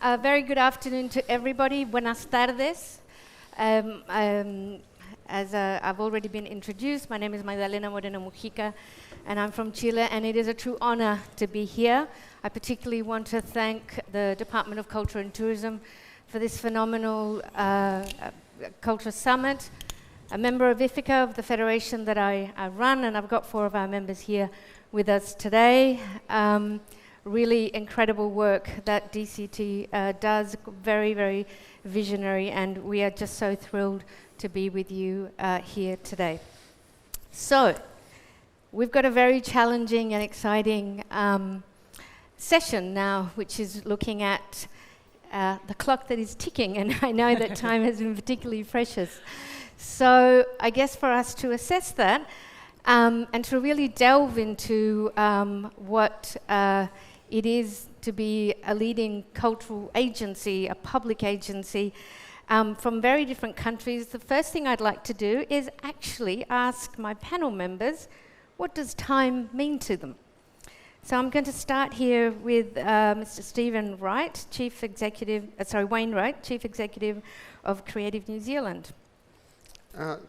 Very good afternoon to everybody. Buenas tardes. As I've already been introduced, my name is Magdalena Moreno Mujica, and I'm from Chile, and it is a true honor to be here. I particularly want to thank the Department of Culture and Tourism for this phenomenal culture summit. A member of IFACCA, of the federation that I run, and I've got 4 of our members here with us today. Really incredible work that DCT does, very, very visionary, and we are just so thrilled to be with you here today. So, we've got a very challenging and exciting session now, which is looking at the clock that is ticking, and I know that time has been particularly precious. So, I guess for us to assess that, and to really delve into what it is to be a leading cultural agency, a public agency, from very different countries, the first thing I'd like to do is actually ask my panel members, what does time mean to them? So I'm going to start here with Mr. Stephen Wright, Wainwright, Chief Executive of Creative New Zealand.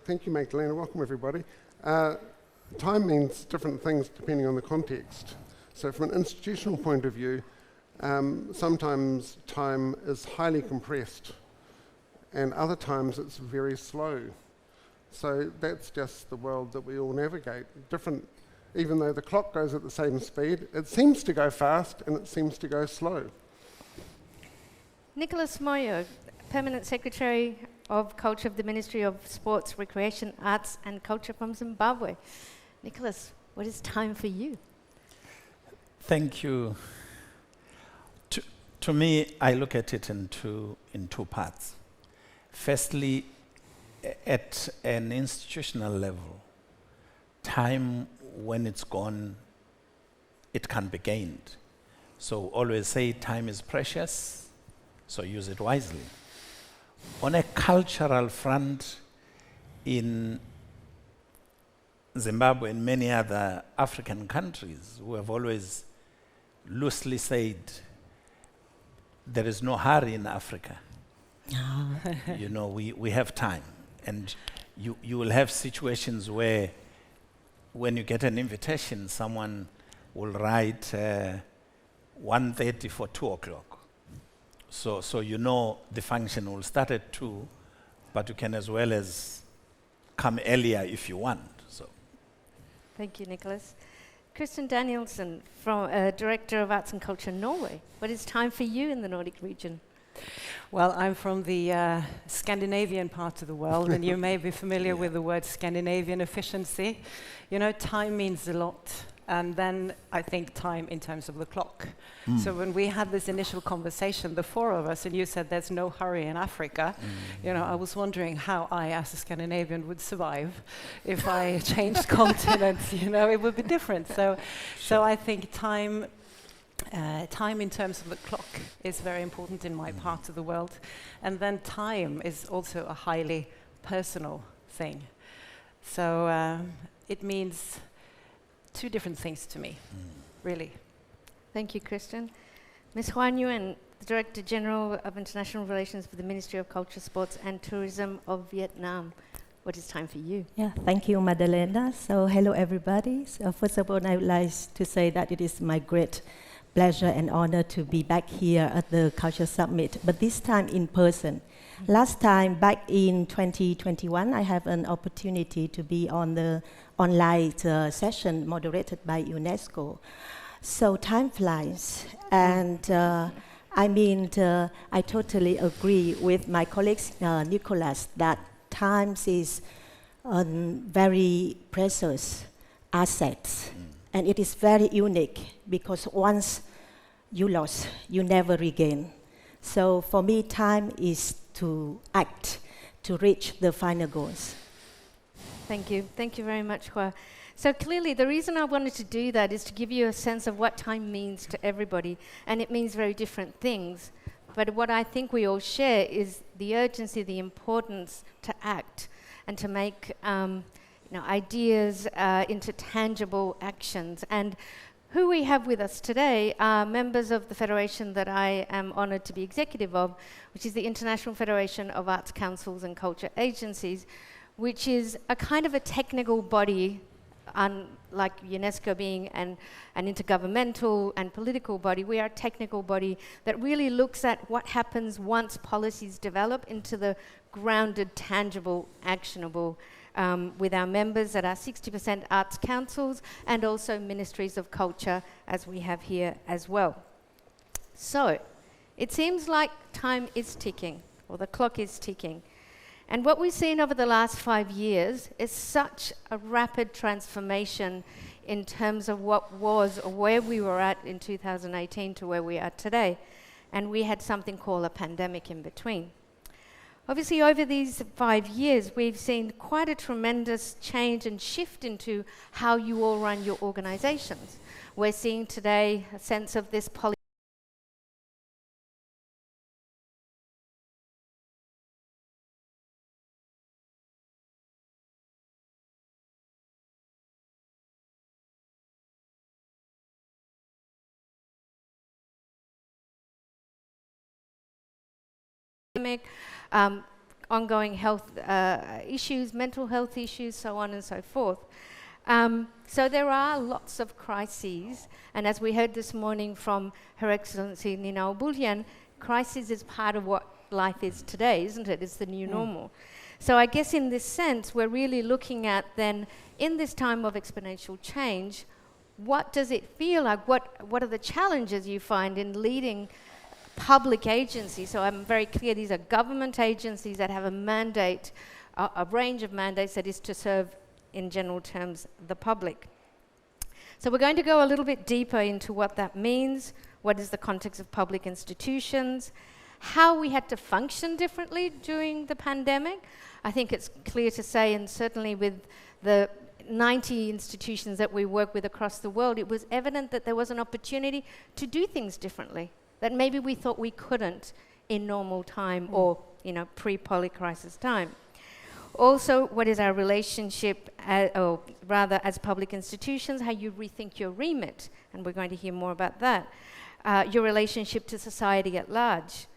Thank you, Magdalena. Welcome, everybody. Time means different things depending on the context. So from an institutional point of view, sometimes time is highly compressed, and other times it's very slow. So that's just the world that we all navigate. Different, even though the clock goes at the same speed, it seems to go fast and it seems to go slow. Nicholas Moyo, Permanent Secretary of Culture of the Ministry of Sports, Recreation, Arts and Culture from Zimbabwe. Nicholas, what is time for you? Thank you. To me, I look at it in two parts. Firstly, at an institutional level, time, when it's gone, it can be gained. So always say time is precious, so use it wisely. On a cultural front, in Zimbabwe and many other African countries, we have always loosely said, there is no hurry in Africa. You know, we have time. And you will have situations where when you get an invitation, someone will write 1:30 for 2 o'clock. So you know the function will start at 2, but you can as well as come earlier if you want. So, thank you, Nicholas. Kristen Danielsen, from Director of Arts and Culture Norway. What is time for you in the Nordic region? Well, I'm from the Scandinavian part of the world, and you may be familiar with the word Scandinavian efficiency. You know, time means a lot. And then I think time in terms of the clock. So when we had this initial conversation, the 4 of us, and you said there's no hurry in Africa, you know, I was wondering how I, as a Scandinavian, would survive if I changed continents. You know, it would be different. So I think time in terms of the clock is very important in my part of the world. And then time is also a highly personal thing. So it means 2 different things to me, really. Thank you, Kristen. Ms. Huan Nguyen, the Director General of International Relations for the Ministry of Culture, Sports and Tourism of Vietnam. What is time for you? Yeah, thank you, Madalena. So hello, everybody. So first of all, I would like to say that it is my great pleasure and honor to be back here at the Culture Summit, but this time in person. Last time, back in 2021, I have an opportunity to be on the online session moderated by UNESCO. So time flies, and I totally agree with my colleague Nicholas that time is a very precious asset, and it is very unique because once you lost, you never regain. So for me, time is to act, to reach the final goals. Thank you. Thank you very much, Hua. So clearly, the reason I wanted to do that is to give you a sense of what time means to everybody, and it means very different things. But what I think we all share is the urgency, the importance to act and to make ideas into tangible actions. And who we have with us today are members of the federation that I am honoured to be executive of, which is the International Federation of Arts Councils and Culture Agencies, which is a kind of a technical body, like UNESCO being an intergovernmental and political body. We are a technical body that really looks at what happens once policies develop into the grounded, tangible, actionable with our members that are 60% arts councils and also ministries of culture, as we have here as well. So, it seems like time is ticking, or the clock is ticking. And what we've seen over the last 5 years is such a rapid transformation in terms of what was, or where we were at in 2018 to where we are today. And we had something called a pandemic in between. Obviously, over these 5 years, we've seen quite a tremendous change and shift into how you all run your organizations. We're seeing today a sense of this ongoing health issues, mental health issues, so on and so forth. So there are lots of crises, and as we heard this morning from Her Excellency Nina Obulyan, crisis is part of what life is today, isn't it? It's the new normal. So I guess in this sense, we're really looking at then, in this time of exponential change, what does it feel like? What are the challenges you find in leading public agencies? So I'm very clear, these are government agencies that have a mandate, a range of mandates that is to serve, in general terms, the public. So we're going to go a little bit deeper into what that means, what is the context of public institutions, how we had to function differently during the pandemic. I think it's clear to say, and certainly with the 90 institutions that we work with across the world, it was evident that there was an opportunity to do things differently, that maybe we thought we couldn't in normal time or, pre-Polycrisis time. Also, what is our relationship, or rather as public institutions, how you rethink your remit, and we're going to hear more about that. Your relationship to society at large,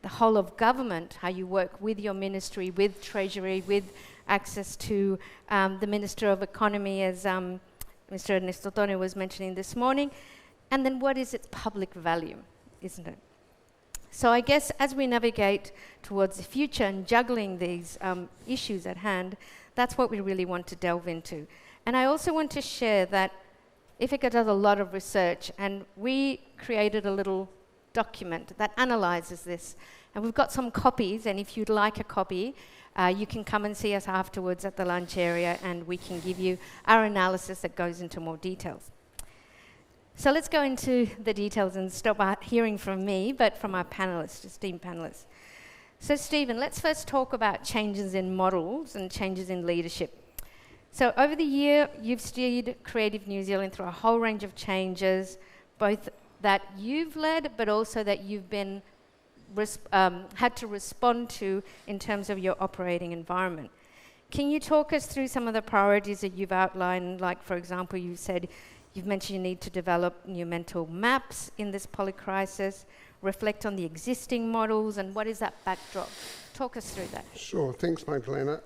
the whole of government, how you work with your ministry, with Treasury, with access to the Minister of Economy, as Mr. Ernesto Tone was mentioning this morning, and then what is its public value, isn't it? So I guess as we navigate towards the future and juggling these issues at hand, that's what we really want to delve into. And I also want to share that IFACCA does a lot of research, and we created a little document that analyzes this. And we've got some copies, and if you'd like a copy, you can come and see us afterwards at the lunch area, and we can give you our analysis that goes into more details. So let's go into the details and stop hearing from me, but from our panelists, esteemed panelists. So Stephen, let's first talk about changes in models and changes in leadership. So over the year, you've steered Creative New Zealand through a whole range of changes, both that you've led, but also that you've been had to respond to in terms of your operating environment. Can you talk us through some of the priorities that you've outlined? Like, for example, you've mentioned you need to develop new mental maps in this polycrisis, reflect on the existing models, and what is that backdrop? Talk us through that. Sure, thanks, Magdalena.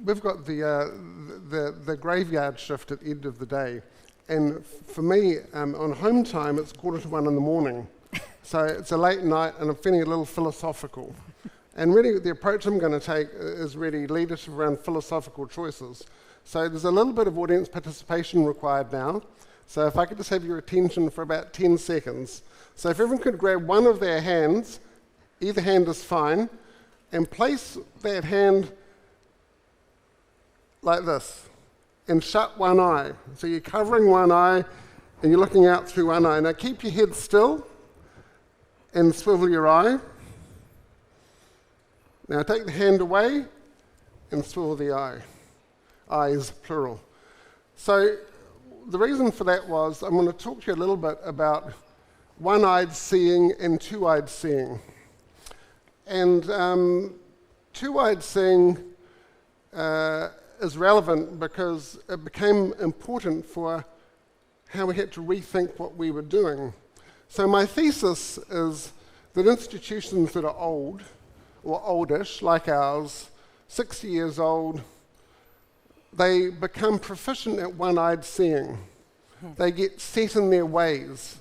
We've got the graveyard shift at the end of the day. And for me, on home time, it's 1:45 in the morning. So it's a late night, and I'm feeling a little philosophical. And really, the approach I'm going to take is really leadership around philosophical choices. So there's a little bit of audience participation required now. So if I could just have your attention for about 10 seconds. So if everyone could grab one of their hands, either hand is fine, and place that hand like this, and shut one eye. So you're covering one eye, and you're looking out through one eye. Now keep your head still, and swivel your eye. Now take the hand away, and swivel the eye. Eyes, plural. So the reason for that was I'm going to talk to you a little bit about one-eyed seeing and two-eyed seeing. And two-eyed seeing is relevant because it became important for how we had to rethink what we were doing. So my thesis is that institutions that are old, or oldish, like ours, 60 years old, they become proficient at one-eyed seeing. They get set in their ways.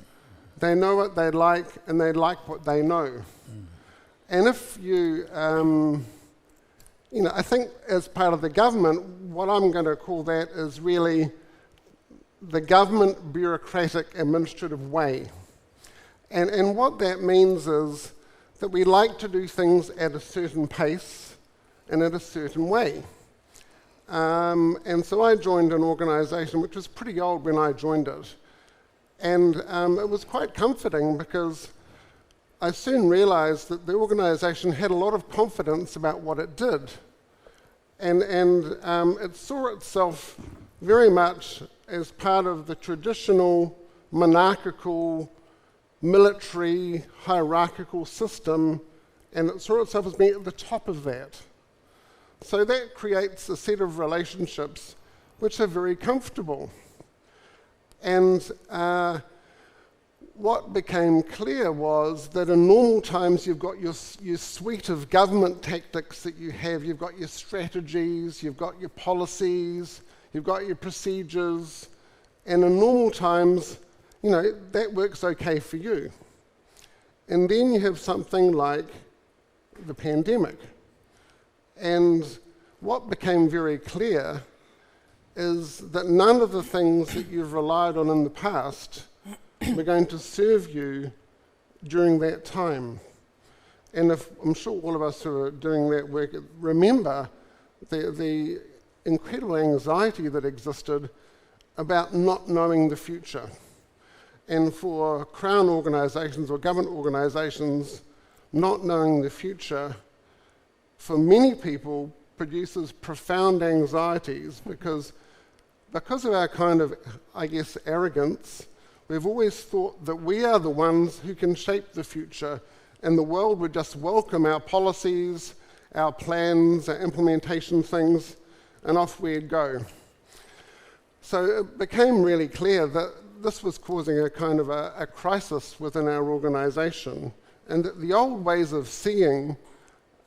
They know what they like, and they like what they know. And if you, I think as part of the government, what I'm going to call that is really the government bureaucratic administrative way. And what that means is that we like to do things at a certain pace and in a certain way. And so I joined an organisation which was pretty old when I joined it. And it was quite comforting because I soon realised that the organisation had a lot of confidence about what it did. And it saw itself very much as part of the traditional monarchical, military, hierarchical system, and it saw itself as being at the top of that. So that creates a set of relationships which are very comfortable. And what became clear was that in normal times you've got your suite of government tactics that you have. You've got your strategies, you've got your policies, you've got your procedures, and in normal times, that works okay for you. And then you have something like the pandemic. And what became very clear is that none of the things that you've relied on in the past were going to serve you during that time. And I'm sure all of us who are doing that work remember the incredible anxiety that existed about not knowing the future. And for Crown organisations or government organisations, not knowing the future, for many people, produces profound anxieties because of our kind of, arrogance, we've always thought that we are the ones who can shape the future, and the world would just welcome our policies, our plans, our implementation things, and off we'd go. So it became really clear that this was causing a kind of a crisis within our organisation, and that the old ways of seeing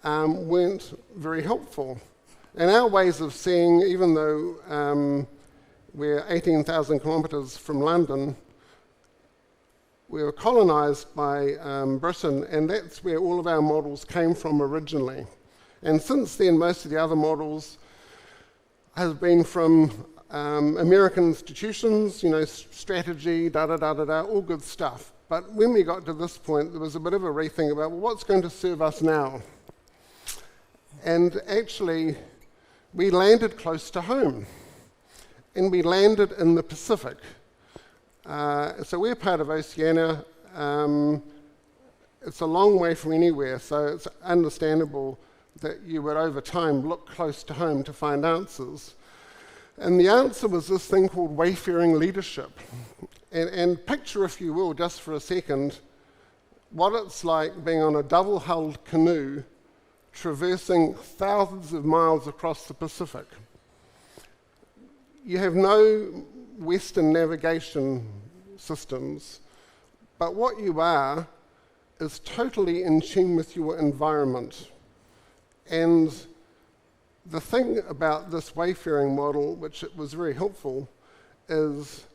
weren't very helpful. And our ways of seeing, even though we're 18,000 kilometres from London, we were colonised by Britain, and that's where all of our models came from originally. And since then, most of the other models have been from American institutions, strategy, all good stuff. But when we got to this point, there was a bit of a rethink about, what's going to serve us now? And actually, we landed close to home. And we landed in the Pacific. So we're part of Oceania. It's a long way from anywhere, so it's understandable that you would, over time, look close to home to find answers. And the answer was this thing called wayfaring leadership. And picture, if you will, just for a second, what it's like being on a double-hulled canoe traversing thousands of miles across the Pacific. You have no Western navigation systems, but what you are is totally in tune with your environment. And the thing about this wayfaring model, which it was very helpful, is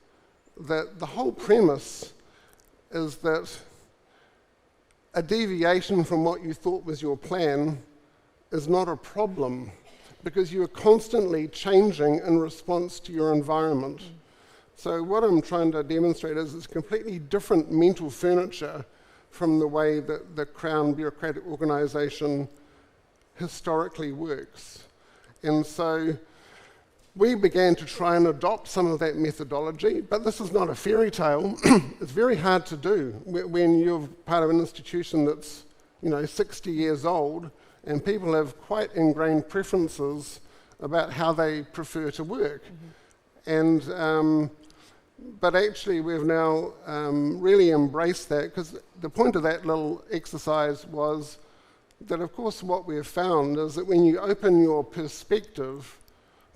that the whole premise is that a deviation from what you thought was your plan is not a problem, because you are constantly changing in response to your environment. So what I'm trying to demonstrate is it's completely different mental furniture from the way that the Crown bureaucratic organisation historically works. And so we began to try and adopt some of that methodology, but this is not a fairy tale. It's very hard to do when you're part of an institution that's 60 years old, and people have quite ingrained preferences about how they prefer to work. And but actually we've now really embraced that, because the point of that little exercise was that, of course, what we have found is that when you open your perspective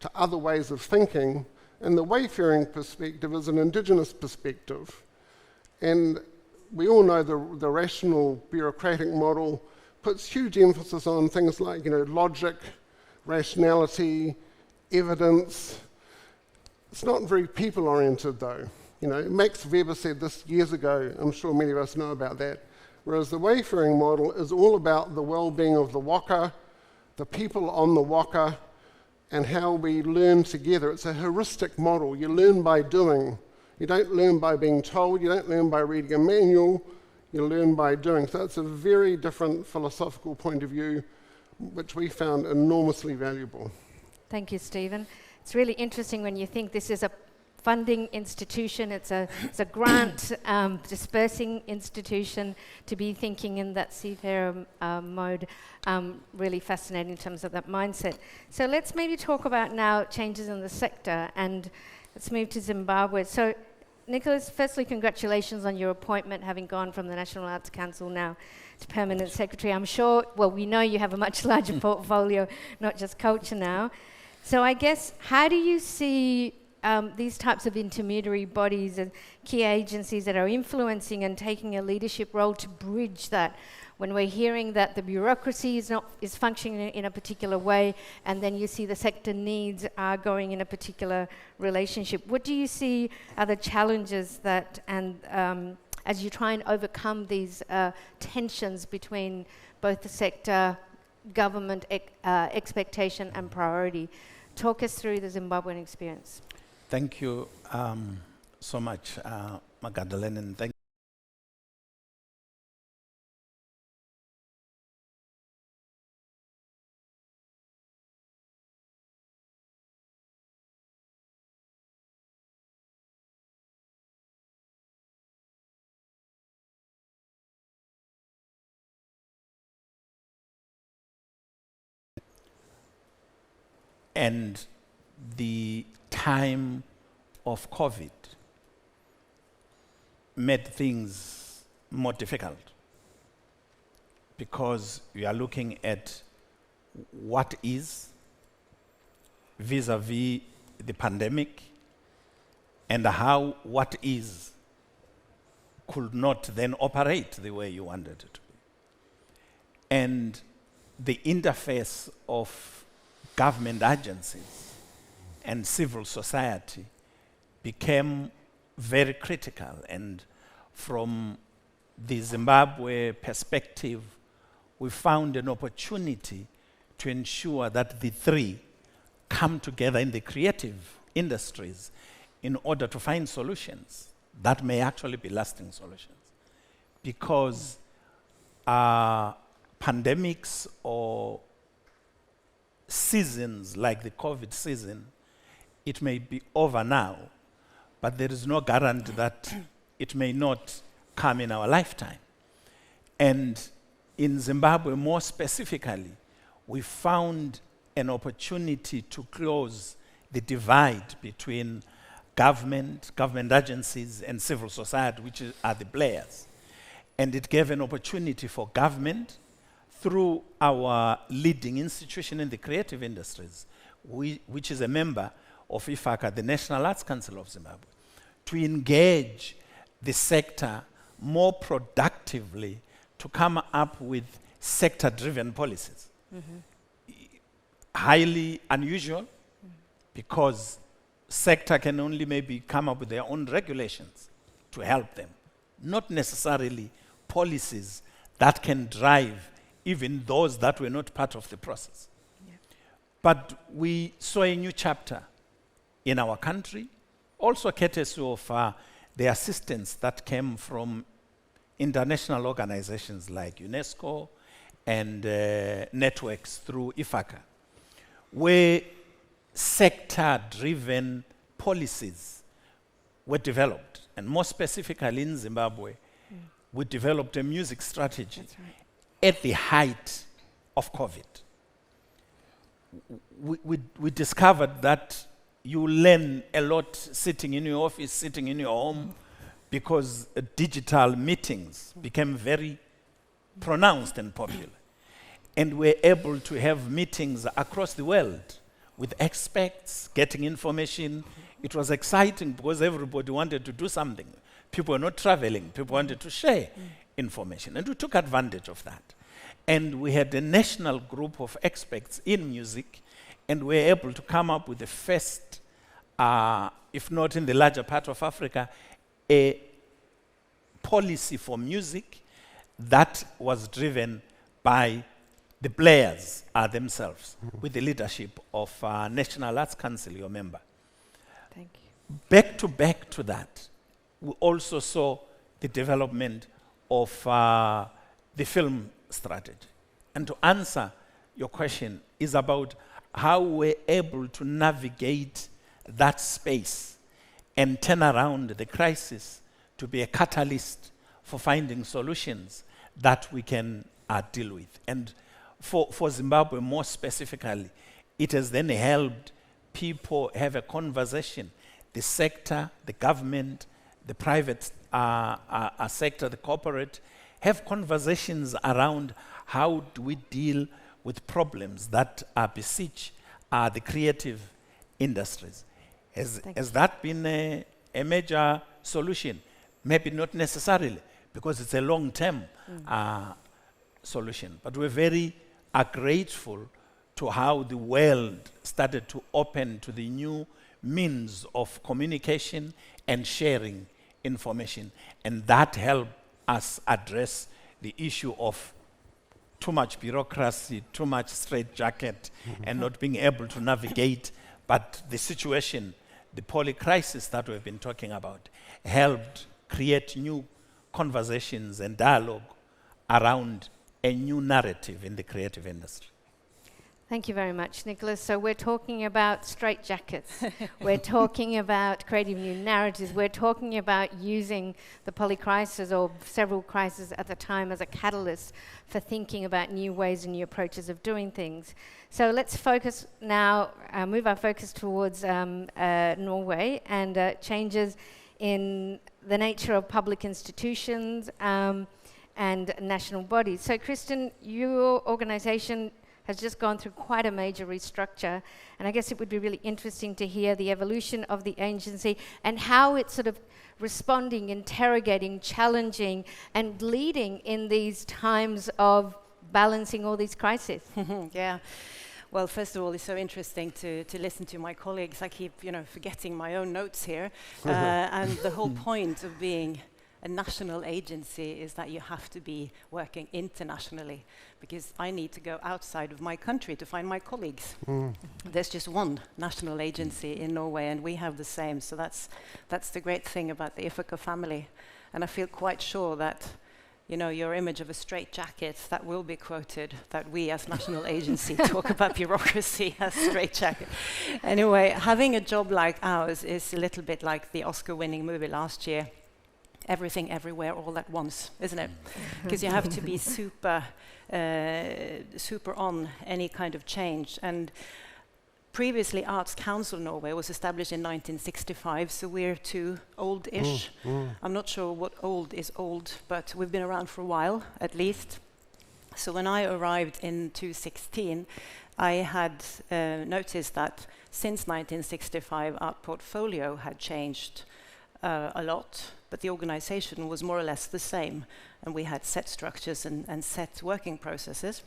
to other ways of thinking, And the wayfaring perspective is an indigenous perspective. And we all know the rational bureaucratic model puts huge emphasis on things like, logic, rationality, evidence. It's not very people-oriented, though. Max Weber said this years ago. I'm sure many of us know about that. Whereas the wayfaring model is all about the well-being of the waka, the people on the waka, and how we learn together. It's a heuristic model. You learn by doing. You don't learn by being told. You don't learn by reading a manual. You learn by doing. So it's a very different philosophical point of view, which we found enormously valuable. Thank you, Stephen. It's really interesting when you think this is a funding institution, it's a grant dispersing institution, to be thinking in that seafarer mode. Really fascinating in terms of that mindset. So let's maybe talk about now changes in the sector, and let's move to Zimbabwe. So Nicholas, firstly, congratulations on your appointment, having gone from the National Arts Council now to Permanent Secretary. I'm sure, well, we know you have a much larger portfolio, not just culture now. So I guess, how do you see these types of intermediary bodies and key agencies that are influencing and taking a leadership role to bridge that, when we're hearing that the bureaucracy is functioning in a particular way, and then you see the sector needs are going in a particular relationship? What do you see are the challenges that, and as you try and overcome these tensions between both the sector, government expectation and priority? Talk us through the Zimbabwean experience. Thank you so much, Magdalene, and thank and the time of COVID made things more difficult, because you are looking at what is vis-a-vis the pandemic, and how what is could not then operate the way you wanted it to be. And the interface of government agencies and civil society became very critical. And from the Zimbabwe perspective, we found an opportunity to ensure that the three come together in the creative industries in order to find solutions that may actually be lasting solutions. Because pandemics or seasons like the COVID season, it may be over now, but there is no guarantee that it may not come in our lifetime. And in Zimbabwe, more specifically, we found an opportunity to close the divide between government agencies, and civil society, which are the players. And it gave an opportunity for government, through our leading institution in the creative industries, which is a member of IFACCA, the National Arts Council of Zimbabwe, to engage the sector more productively to come up with sector-driven policies. Highly unusual, because sector can only maybe come up with their own regulations to help them, not necessarily policies that can drive even those that were not part of the process. Yeah. But we saw a new chapter in our country, also courtesy of the assistance that came from international organizations like UNESCO and networks through IFACCA, where sector-driven policies were developed. And more specifically in Zimbabwe, we developed a music strategy at the height of COVID. We discovered that you learn a lot sitting in your office, sitting in your home, because digital meetings became very pronounced and popular. And we're able to have meetings across the world with experts, getting information it was exciting because everybody wanted to do something. People were not traveling. People wanted to share information. And we took advantage of that. And we had a national group of experts in music, and we were able to come up with the first, if not in the larger part of Africa, a policy for music that was driven by the players themselves, with the leadership of National Arts Council, your member. Thank you. Back to that, we also saw the development of the film strategy. And to answer your question is about how we're able to navigate that space and turn around the crisis to be a catalyst for finding solutions that we can deal with. And for Zimbabwe more specifically, it has then helped people have a conversation, the sector, the government, the private sector, the corporate, have conversations around how do we deal with problems that beseech the creative industries. Has that been a major solution? Maybe not necessarily, because it's a long-term solution. But we're very grateful to how the world started to open to the new means of communication and sharing information. And that helped us address the issue of too much bureaucracy, too much straitjacket, and not being able to navigate. But the situation, the polycrisis that we've been talking about, helped create new conversations and dialogue around a new narrative in the creative industry. Thank you very much, Nicholas. So we're talking about straitjackets. We're talking about creative new narratives. We're talking about using the polycrisis or several crises at the time as a catalyst for thinking about new ways and new approaches of doing things. So let's focus now, move our focus towards Norway and changes in the nature of public institutions and national bodies. So Kristen, your organization has just gone through quite a major restructure, and I guess it would be really interesting to hear the evolution of the agency and how it's sort of responding, interrogating, challenging, and leading in these times of balancing all these crises. Yeah. Well, first of all, it's so interesting to listen to my colleagues. I keep, forgetting my own notes here. And the whole point of being a national agency is that you have to be working internationally, because I need to go outside of my country to find my colleagues. There's just one national agency in Norway, and we have the same. So that's the great thing about the IFACCA family. And I feel quite sure that your image of a straitjacket, that will be quoted, that we as national agency talk about bureaucracy as straitjacket. Anyway, having a job like ours is a little bit like the Oscar-winning movie last year, Everything Everywhere All at Once, isn't it? Because you have to be super on any kind of change. And previously, Arts Council Norway was established in 1965, so we're too old-ish. I'm not sure what old is old, but we've been around for a while, at least. So when I arrived in 2016, I had noticed that since 1965, our portfolio had changed a lot, but the organization was more or less the same, and we had set structures and set working processes.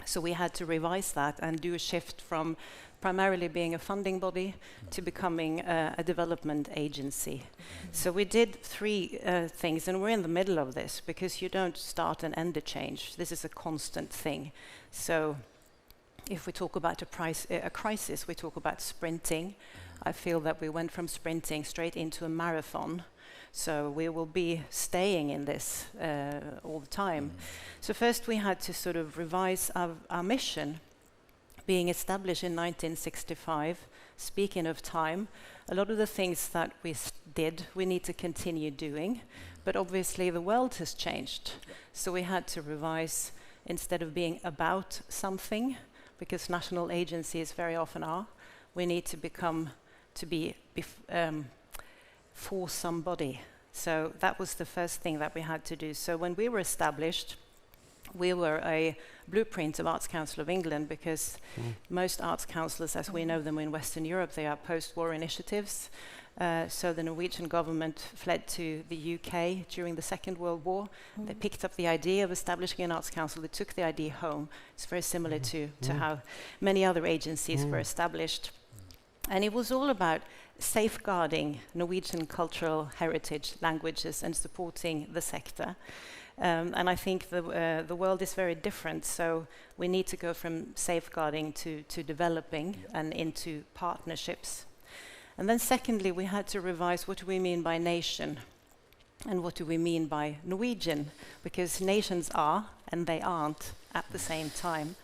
So we had to revise that and do a shift from primarily being a funding body to becoming a development agency. So we did three things, and we're in the middle of this, because you don't start and end a change. This is a constant thing. So if we talk about a crisis, we talk about sprinting. I feel that we went from sprinting straight into a marathon. So we will be staying in this all the time. So first we had to sort of revise our mission, being established in 1965. Speaking of time, a lot of the things that we did, we need to continue doing. But obviously the world has changed. So we had to revise, instead of being about something, because national agencies very often are, we need to become to be for somebody. So that was the first thing that we had to do. So when we were established, We were a blueprint of Arts Council of England because most arts councils, as we know them in Western Europe, they are post-war initiatives. So the Norwegian government fled to the UK during the Second World War. They picked up the idea of establishing an arts council. They took the idea home. It's very similar to how many other agencies were established. And it was all about safeguarding Norwegian cultural heritage, languages, and supporting the sector. And I think the world is very different, so we need to go from safeguarding to developing and into partnerships. And then secondly, we had to revise what do we mean by nation and what do we mean by Norwegian, because nations are and they aren't at the same time.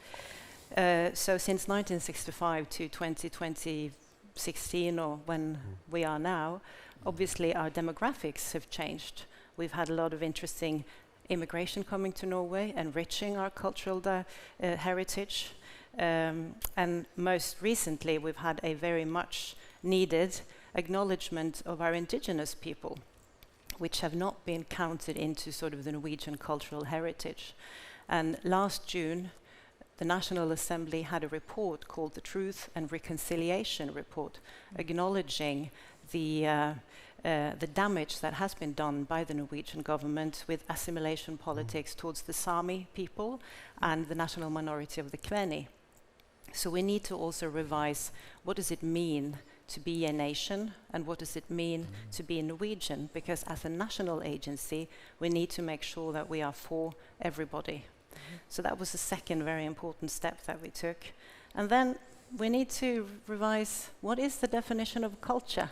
So since 1965 to 2016, or when we are now, obviously our demographics have changed. We've had a lot of interesting immigration coming to Norway, enriching our cultural heritage. And most recently, we've had a very much needed acknowledgement of our indigenous people, which have not been counted into sort of the Norwegian cultural heritage. And last June, the National Assembly had a report called the Truth and Reconciliation Report, acknowledging the damage that has been done by the Norwegian government with assimilation politics towards the Sami people and the national minority of the Kveni. So we need to also revise what does it mean to be a nation and what does it mean to be Norwegian, because as a national agency we need to make sure that we are for everybody. So that was the second very important step that we took. And then we need to revise what is the definition of culture.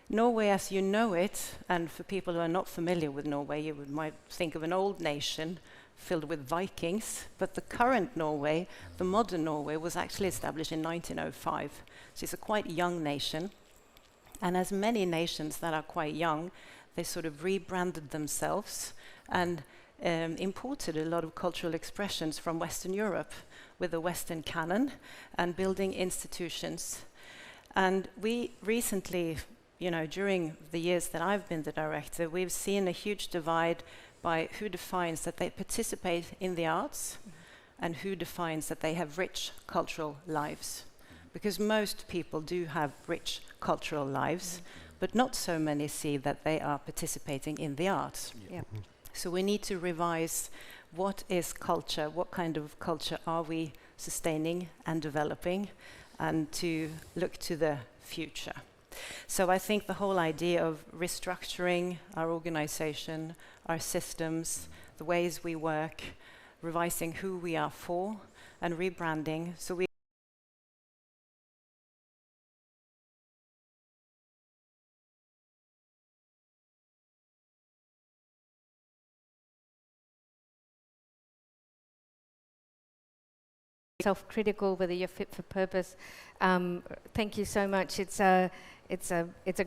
Norway as you know it, and for people who are not familiar with Norway, you might think of an old nation filled with Vikings, but the current Norway, the modern Norway, was actually established in 1905. So it's a quite young nation. And as many nations that are quite young, they sort of rebranded themselves and imported a lot of cultural expressions from Western Europe with the Western canon and building institutions. And we recently, during the years that I've been the director, we've seen a huge divide by who defines that they participate in the arts and who defines that they have rich cultural lives. Because most people do have rich cultural lives, but not so many see that they are participating in the arts. So we need to revise what is culture, what kind of culture are we sustaining and developing, and to look to the future. So I think the whole idea of restructuring our organization, our systems, the ways we work, revising who we are for, and rebranding. So we self-critical, whether you're fit for purpose. Thank you so much. It's a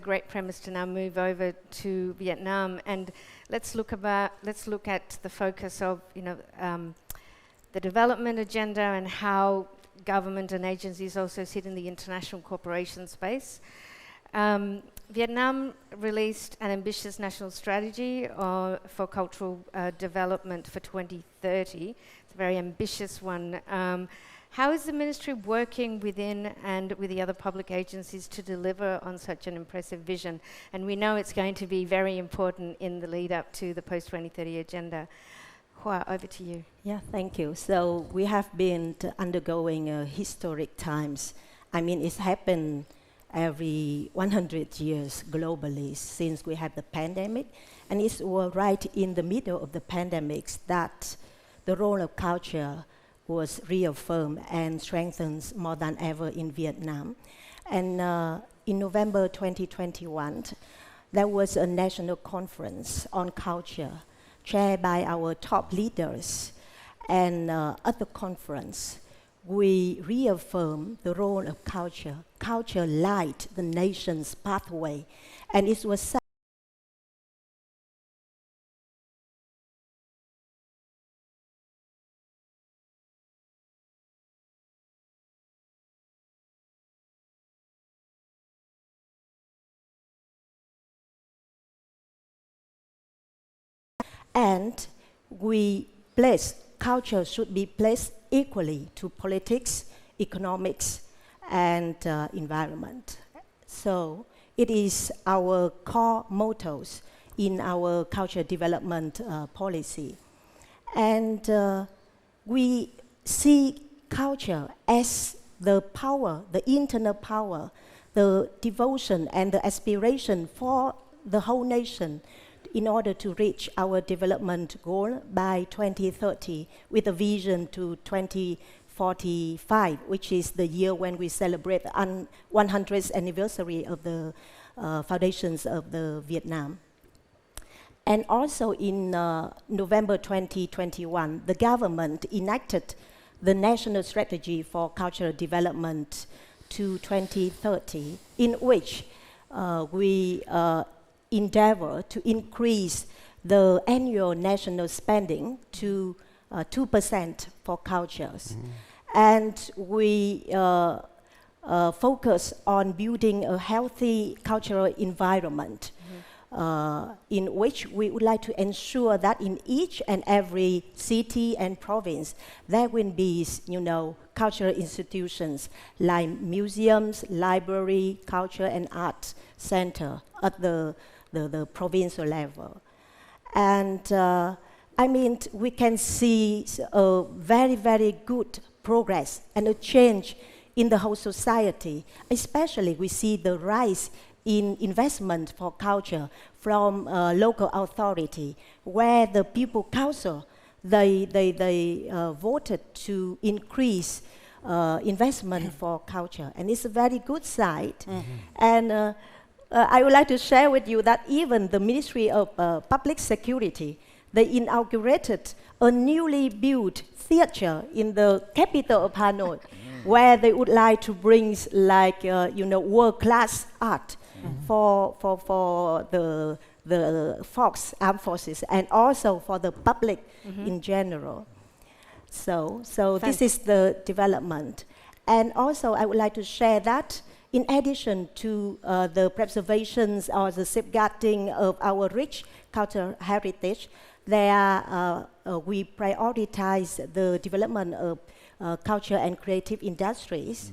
great premise to now move over to Vietnam, and let's look at the focus of the development agenda and how government and agencies also sit in the international cooperation space. Vietnam released an ambitious national strategy for cultural development for 2030. It's a very ambitious one. How is the ministry working within and with the other public agencies to deliver on such an impressive vision? And we know it's going to be very important in the lead up to the post-2030 agenda. Hoa, over to you. Yeah, thank you. So we have been undergoing historic times. I mean, it's happened every 100 years globally since we had the pandemic. And it's right in the middle of the pandemics that the role of culture was reaffirmed and strengthened more than ever in Vietnam. And in November 2021, there was a national conference on culture chaired by our top leaders. And at the conference, we reaffirmed the role of culture. Culture light the nation's pathway. And it was and we culture should be placed equally to politics, economics, and environment. So it is our core mottos in our culture development policy. And we see culture as the power, the internal power, the devotion and the aspiration for the whole nation in order to reach our development goal by 2030 with a vision to 2045, which is the year when we celebrate the 100th anniversary of the foundations of the Vietnam. And also in November 2021, the government enacted the National Strategy for Cultural Development to 2030, in which we endeavor to increase the annual national spending to 2% for cultures. And we focus on building a healthy cultural environment in which we would like to ensure that in each and every city and province there will be, cultural institutions like museums, library, culture and art center at the provincial level. And we can see a very, very good progress and a change in the whole society. Especially we see the rise in investment for culture from local authority, where the people council, they voted to increase investment for culture. And it's a very good side. And I would like to share with you that even the Ministry of Public Security, they inaugurated a newly built theater in the capital of Hanoi, where they would like to bring world-class art for the armed forces and also for the public in general. So this is the development. And also I would like to share that in addition to the preservation or the safeguarding of our rich cultural heritage, we prioritize the development of culture and creative industries.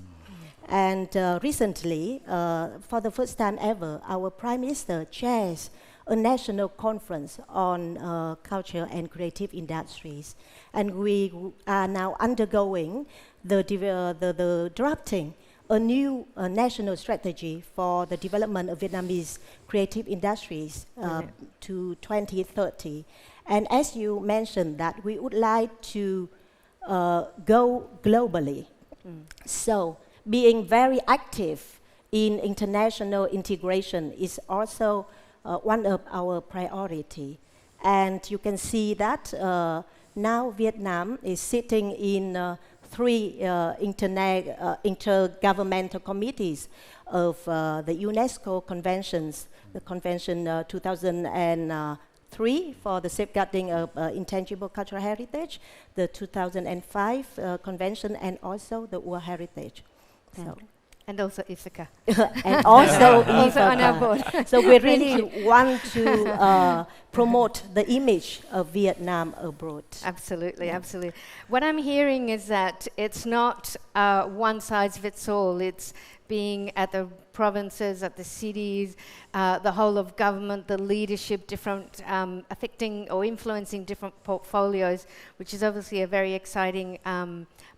And recently, for the first time ever, our Prime Minister chairs a national conference on culture and creative industries. And we are now undergoing the drafting a new national strategy for the development of Vietnamese creative industries to 2030. And as you mentioned that we would like to go globally. So being very active in international integration is also one of our priority. And you can see that now Vietnam is sitting in 3 intergovernmental committees of the UNESCO conventions, the Convention 2003 for the safeguarding of intangible cultural heritage, the 2005 convention, and also the World Heritage. So. And also IFACCA. And also Also on our board. So we really want to promote the image of Vietnam abroad. Absolutely, absolutely. What I'm hearing is that it's not one size fits all. It's being at the provinces, at the cities, the whole of government, the leadership, different affecting or influencing different portfolios, which is obviously a very exciting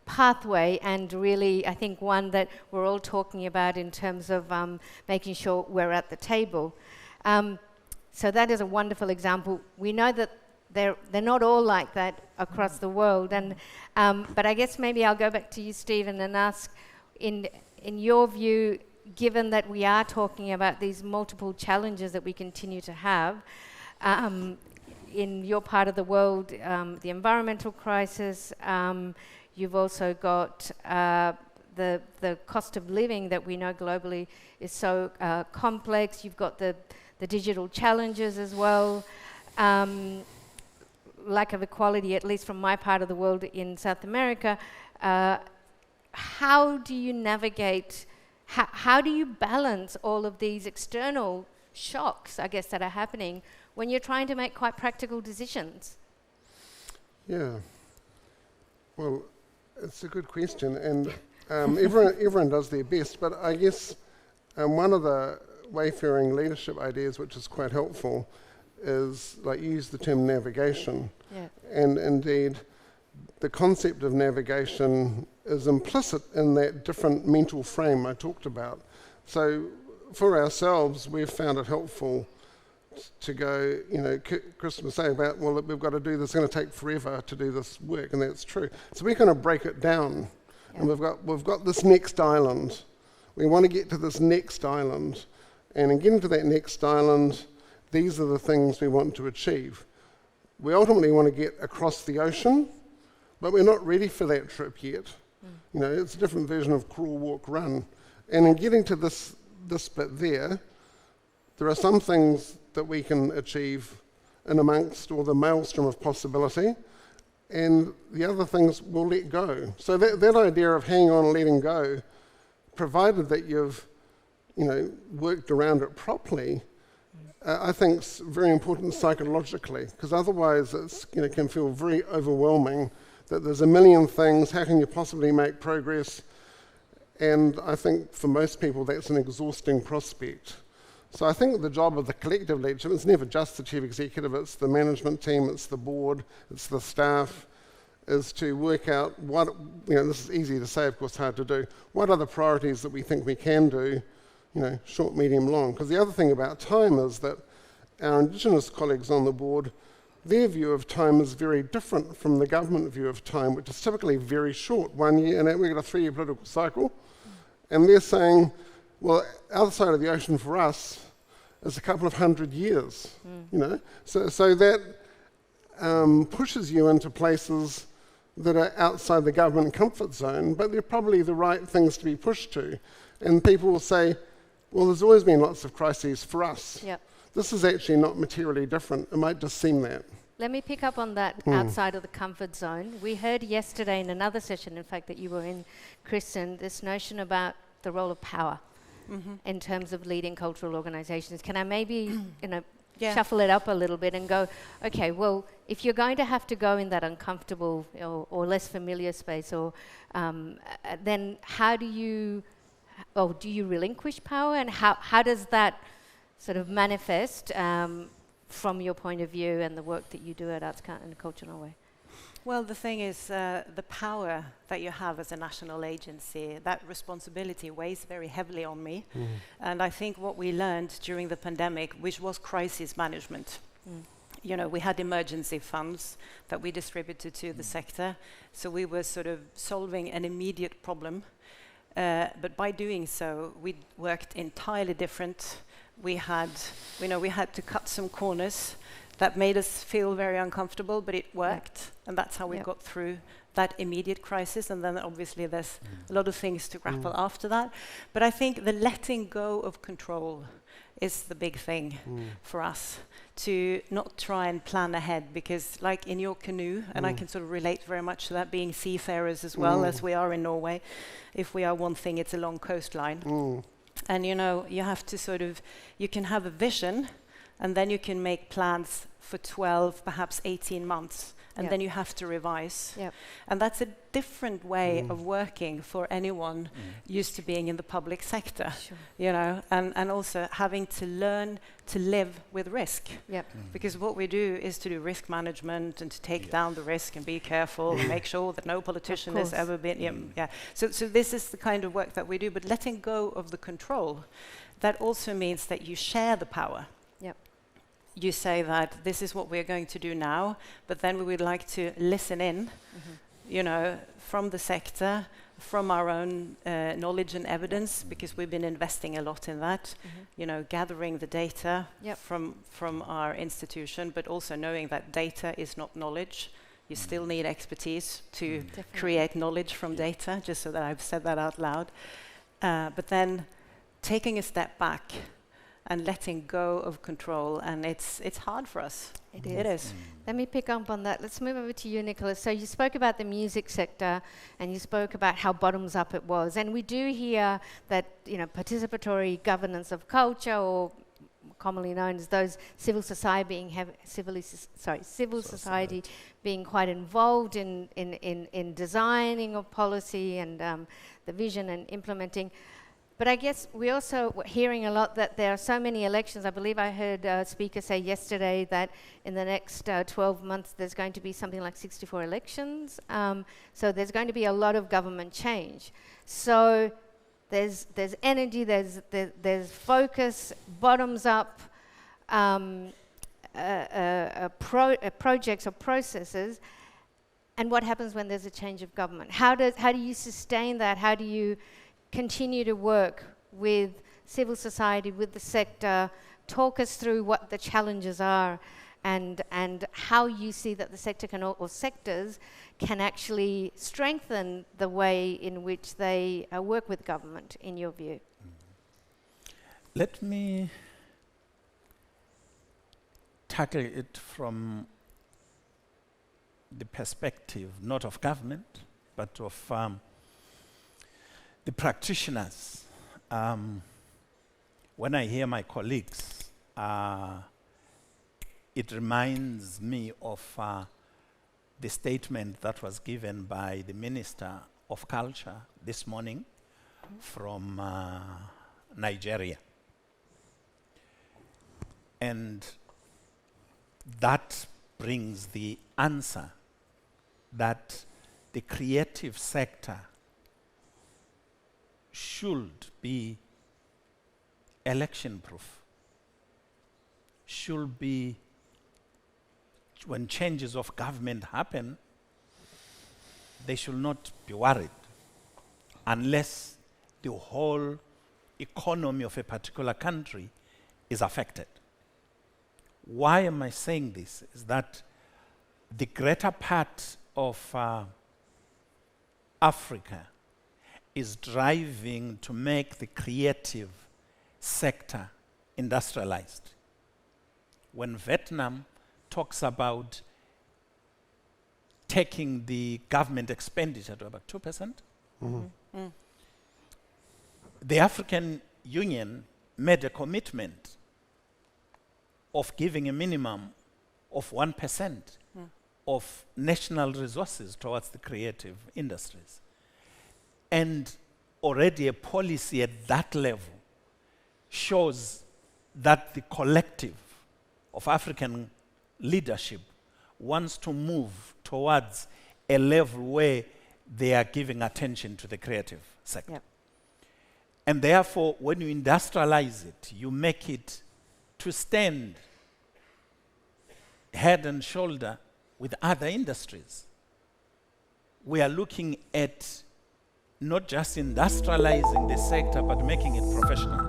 pathway, and really I think one that we're all talking about in terms of making sure we're at the table. So that is a wonderful example. We know that they're not all like that across the world, and but I guess maybe I'll go back to you, Stephen, and ask, in your view, given that we are talking about these multiple challenges that we continue to have in your part of the world, the environmental crisis, you've also got the cost of living that we know globally is so complex. You've got the digital challenges as well. Lack of equality, at least from my part of the world in South America. How do you navigate, how do you balance all of these external shocks, I guess, that are happening when you're trying to make quite practical decisions? Yeah. Well, it's a good question, and everyone does their best, but I guess one of the wayfaring leadership ideas, which is quite helpful, is like use the term navigation. Yeah. And indeed, the concept of navigation is implicit in that different mental frame I talked about. So for ourselves, we've found it helpful to go, you know, Chris was saying about, well, we've got to do this, it's going to take forever to do this work, and that's true. So we're going to break it down, and we've got this next island. We want to get to this next island, and in getting to that next island, these are the things we want to achieve. We ultimately want to get across the ocean, but we're not ready for that trip yet. You know, it's a different version of crawl, walk, run. And in getting to this bit there are some things that we can achieve in amongst all the maelstrom of possibility, and the other things we'll let go. So that idea of hanging on and letting go, provided that you've, you know, worked around it properly, I think is very important psychologically, because otherwise it's, you know, can feel very overwhelming that there's a million things, how can you possibly make progress? And I think for most people that's an exhausting prospect. So I think the job of the collective leadership, it's never just the chief executive, it's the management team, it's the board, it's the staff, is to work out what, you know, this is easy to say, of course hard to do, what are the priorities that we think we can do, you know, short, medium, long. Because the other thing about time is that our Indigenous colleagues on the board, their view of time is very different from the government view of time, which is typically very short, 1 year, and we've got a 3-year political cycle. And they're saying, well, other side of the ocean for us is a couple of 100 years, you know. So that pushes you into places that are outside the government comfort zone, but they're probably the right things to be pushed to. And people will say, well, there's always been lots of crises for us. Yep. This is actually not materially different. It might just seem that. Let me pick up on that outside of the comfort zone. We heard yesterday in another session, in fact, that you were in, Kristen, this notion about the role of power in terms of leading cultural organizations. Can I maybe, you know, shuffle it up a little bit and go, okay, well, if you're going to have to go in that uncomfortable or less familiar space, or then how do you relinquish power, and how does that sort of manifest from your point of view and the work that you do at Arts and Culture Norway? Well, the thing is, the power that you have as a national agency, that responsibility weighs very heavily on me. And I think what we learned during the pandemic, which was crisis management, you know, we had emergency funds that we distributed to the sector, so we were sort of solving an immediate problem. But by doing so, we worked entirely different. We had to cut some corners that made us feel very uncomfortable, but it worked, and that's how we got through that immediate crisis. And then obviously there's a lot of things to grapple after that. But I think the letting go of control is the big thing for us, to not try and plan ahead, because like in your canoe, and I can sort of relate very much to that, being seafarers as well as we are in Norway, if we are one thing, it's a long coastline. And you know, you have to sort of, you can have a vision, and then you can make plans for 12, perhaps 18 months, and then you have to revise. And that's a different way of working for anyone used to being in the public sector, you know, and also having to learn to live with risk. Because what we do is to do risk management and to take down the risk and be careful and make sure that no politician has ever been, So this is the kind of work that we do, but letting go of the control, that also means that you share the power. You say that this is what we're going to do now, but then we would like to listen in, you know, from the sector, from our own knowledge and evidence, because we've been investing a lot in that, you know, gathering the data from our institution, but also knowing that data is not knowledge. You still need expertise to create knowledge from data, just so that I've said that out loud. But then taking a step back and letting go of control, and it's hard for us. It is. Let me pick up on that. Let's move over to you, Nicholas. So you spoke about the music sector, and you spoke about how bottoms up it was. And we do hear that, you know, participatory governance of culture, or commonly known as those civil society being quite involved in designing of policy and the vision and implementing. But I guess we also were hearing a lot that there are so many elections. I believe I heard a speaker say yesterday that in the next 12 months there's going to be something like 64 elections. So there's going to be a lot of government change. So there's energy, there's focus, bottoms up projects or processes. And what happens when there's a change of government? How do you sustain that? How do you continue to work with civil society, with the sector? Talk us through what the challenges are and how you see that the sector can, or sectors can actually strengthen the way in which they work with government, in your view. Let me tackle it from the perspective not of government, but of the practitioners. When I hear my colleagues, it reminds me of the statement that was given by the Minister of Culture this morning from Nigeria. And that brings the answer that the creative sector should be election-proof, should be, when changes of government happen, they should not be worried unless the whole economy of a particular country is affected. Why am I saying this? Is that the greater part of Africa is driving to make the creative sector industrialized. When Vietnam talks about taking the government expenditure to about 2%, the African Union made a commitment of giving a minimum of 1% of national resources towards the creative industries. And already a policy at that level shows that the collective of African leadership wants to move towards a level where they are giving attention to the creative sector. Yep. And therefore, when you industrialize it, you make it to stand head and shoulder with other industries. We are looking at not just industrializing the sector, but making it professional.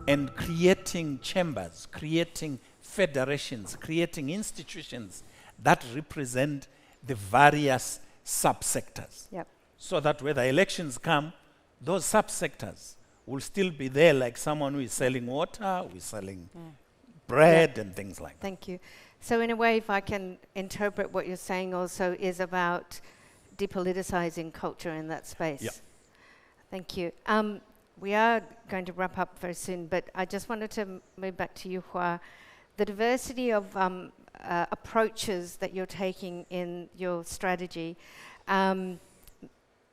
And creating chambers, creating federations, creating institutions that represent the various subsectors. Yep. So that when the elections come, those subsectors will still be there, like someone who is selling water, who is selling bread and things like that. Thank you. So in a way, if I can interpret what you're saying also is about depoliticizing culture in that space. Yeah. Thank you. We are going to wrap up very soon, but I just wanted to move back to you, Hua. The diversity of approaches that you're taking in your strategy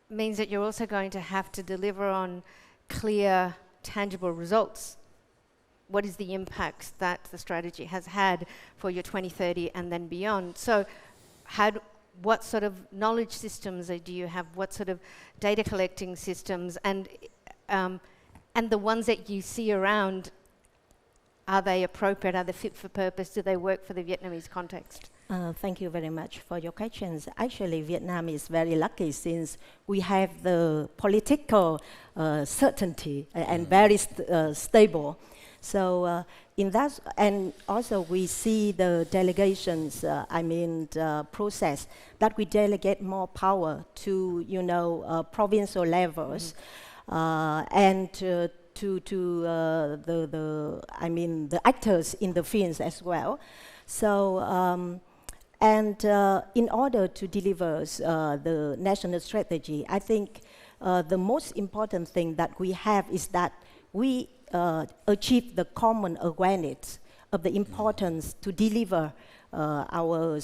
means that you're also going to have to deliver on clear, tangible results. What is the impact that the strategy has had for your 2030 and then beyond? So what sort of knowledge systems do you have? What sort of data collecting systems? And the ones that you see around, are they appropriate? Are they fit for purpose? Do they work for the Vietnamese context? Thank you very much for your questions. Actually, Vietnam is very lucky since we have the political certainty and very stable. So in that, and also we see the delegations, process that we delegate more power to, provincial levels, and to the actors in the fields as well. So, in order to deliver the national strategy, I think the most important thing that we have is that we achieve the common awareness of the importance to deliver our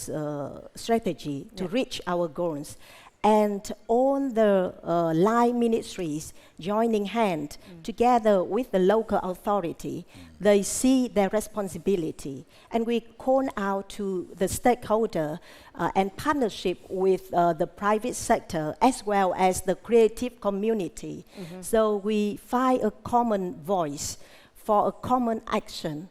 strategy to reach our goals. And all the line ministries joining hand together with the local authority, they see their responsibility. And we call out to the stakeholder and partnership with the private sector as well as the creative community. So we find a common voice for a common action.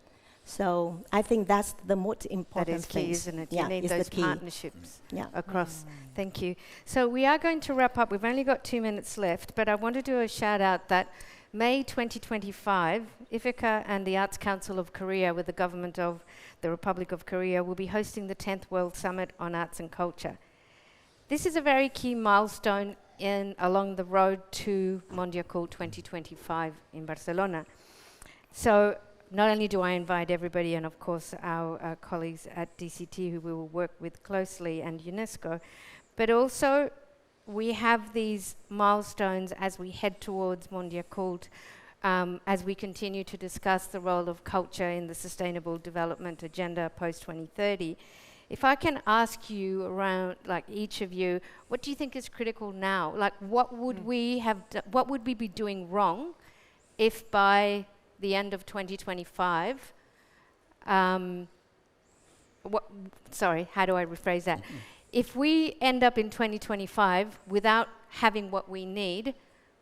So I think that's the most important That is key, isn't it? You need those partnerships across. Thank you. So we are going to wrap up. We've only got 2 minutes left, but I want to do a shout out that May 2025, IFACCA and the Arts Council of Korea with the government of the Republic of Korea will be hosting the 10th World Summit on Arts and Culture. This is a very key milestone along the road to Mondiacult 2025 in Barcelona. So not only do I invite everybody and of course our colleagues at DCT who we will work with closely and UNESCO, but also we have these milestones as we head towards Mondiacult, as we continue to discuss the role of culture in the Sustainable Development Agenda post-2030. If I can ask you around, like each of you, what do you think is critical now? Like what would we have, what would we be doing wrong if by the end of 2025, sorry, how do I rephrase that? If we end up in 2025 without having what we need,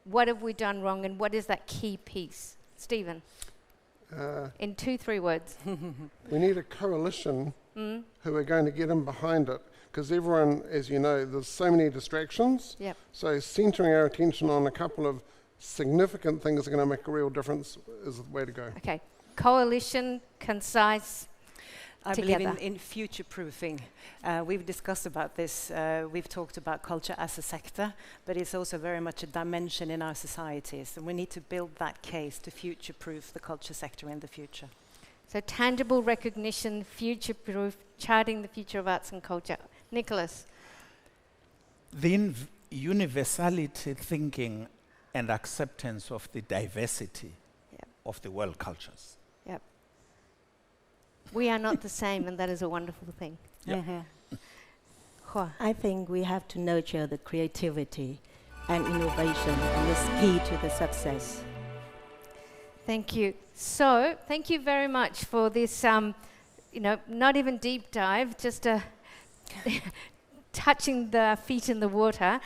what have we done wrong and what is that key piece? Stephen, in 2-3 words. We need a coalition who are going to get in behind it, because everyone, as you know, there's so many distractions. Yep. So centering our attention on a couple of significant things that are going to make a real difference is the way to go. Okay, coalition, concise, I together. believe in future-proofing. We've discussed about this. We've talked about culture as a sector, but it's also very much a dimension in our societies, and we need to build that case to future-proof the culture sector in the future. So tangible recognition, future-proof, charting the future of arts and culture. Nicholas. The universality thinking and acceptance of the diversity of the world cultures. Yep. We are not the same, and that is a wonderful thing. I think we have to nurture the creativity and innovation, and it's key to the success. Thank you. So, thank you very much for this, not even deep dive, just a touching the feet in the water.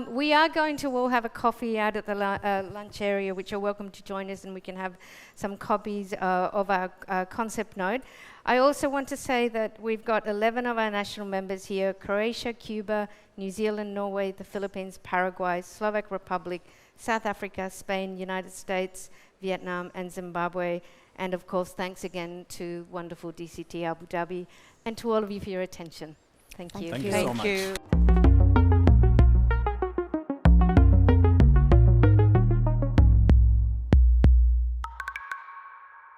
We are going to all have a coffee out at the lunch area, which you're welcome to join us, and we can have some copies of our concept note. I also want to say that we've got 11 of our national members here: Croatia, Cuba, New Zealand, Norway, the Philippines, Paraguay, Slovak Republic, South Africa, Spain, United States, Vietnam, and Zimbabwe. And of course, thanks again to wonderful DCT Abu Dhabi, and to all of you for your attention. Thank you. Thank you so much. Thank you.